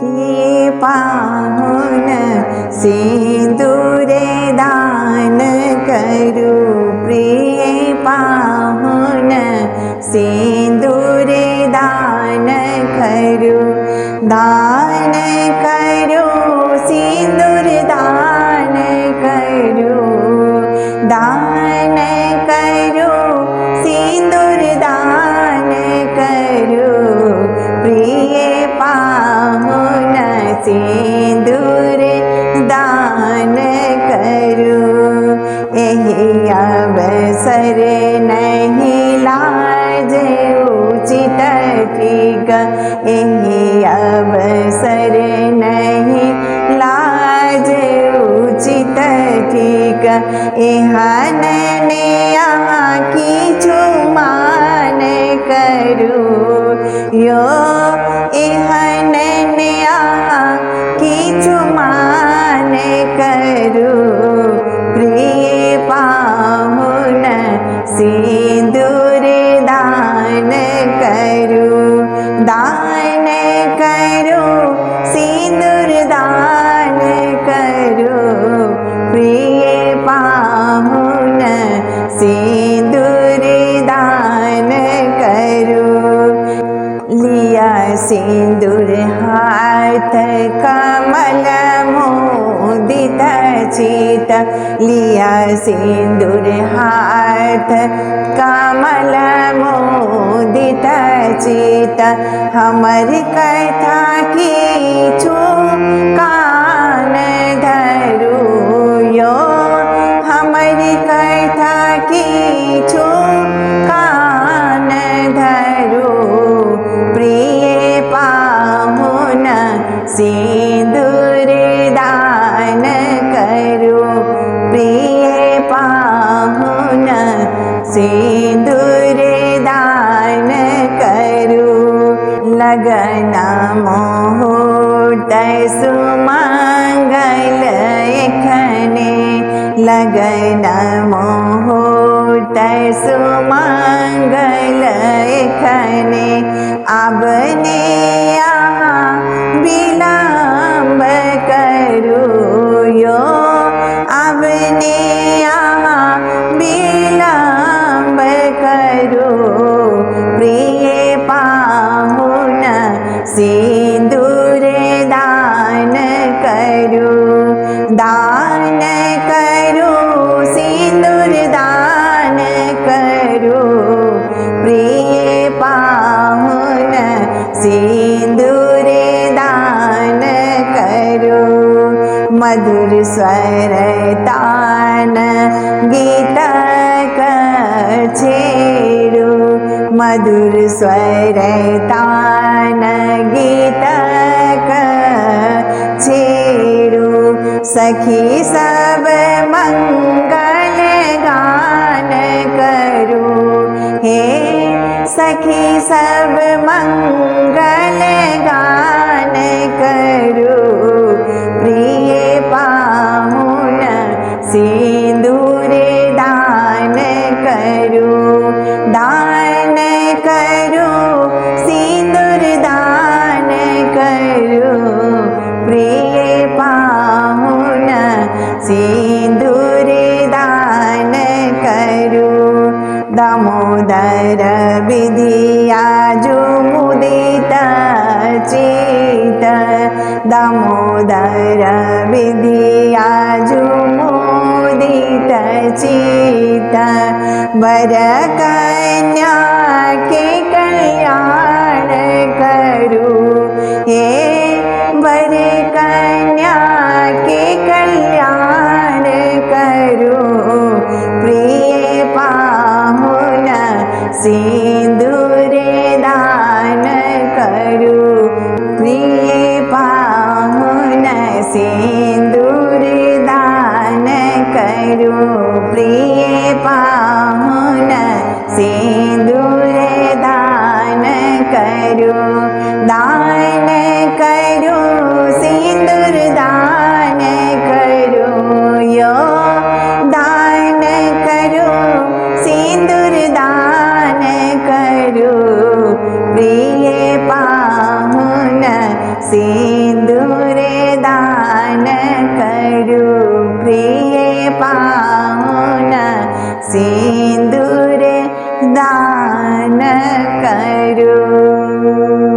प्रिय पाहुन सिंदूर दान करू, प्रिय पाहुन सिंदूर दान करू, दान करू सिंदूर दान करू, दान करू सिंदूर दान करू, प्रिय पाहुन सिंदूर दान करू। एहि अवसर नहीं लाज उचित ठीक, एहि अवसर नहीं लाज उचित ठीक, एहन ने यहाँ किछु मान करू, यो एहन ने यहाँ किछु मान करू, प्रिय पाहुन सिंदूर दान करू, दान करू सिंदूर दान करू, प्रिय पाहुन सिंदूर दान करू। लिया सिंदूर हाथ कमल मोदित चित, लिया सिंदूर हाथ कमल मोदित चित, हमर कथा किछु कान धरू, यो हमर कथा किछु कान धरू, प्रिय पाहुन सिंदूर दान करू, प्रिय पाहुन सिंदूर दान करू। लगन मुहूर्त सुमंगल एखने, लगन मुहूर्त सुमंगल एखने, आबने यहाँ विलम्ब करू, यो आबने यहाँ विलम्ब करू, प्रिय पाहुन सिंदूर दान करू, दान करू सिंदूर दान करू, प्रिय पाहुन सिंदूर दान करू। मधुर स्वर तान गीत छेड़ू, मधुर स्वर तान गीत छेड़ू, सखी सब मंगल गान करू, हे सखी सब मंगल गान करू, प्रिय पाहुन सिंदूर दान करू, दान करू सिंदूर दान करू, प्रिय पाहुन सिंदूर दान करू। दामोदर विधियाजु मुदित चित, दामोदर विधियाजु मुदित चित, वर कन्या के कल्याण करू, हे वर कन्या के कल्याण करू, प्रिय पाहुन सिंदूर दान करू, प्रिय पाहुन सिंदूर दान करू, प्रिय पाहुन सिंदूर दान करू, दान करू सिंदूर दान करू, यो दान करू सिंदूर दान करू, प्रिय पाहुन સિંદૂરે દાન કર્યું પ્રિય પાહુન સિંદૂરે દાન કર્યું.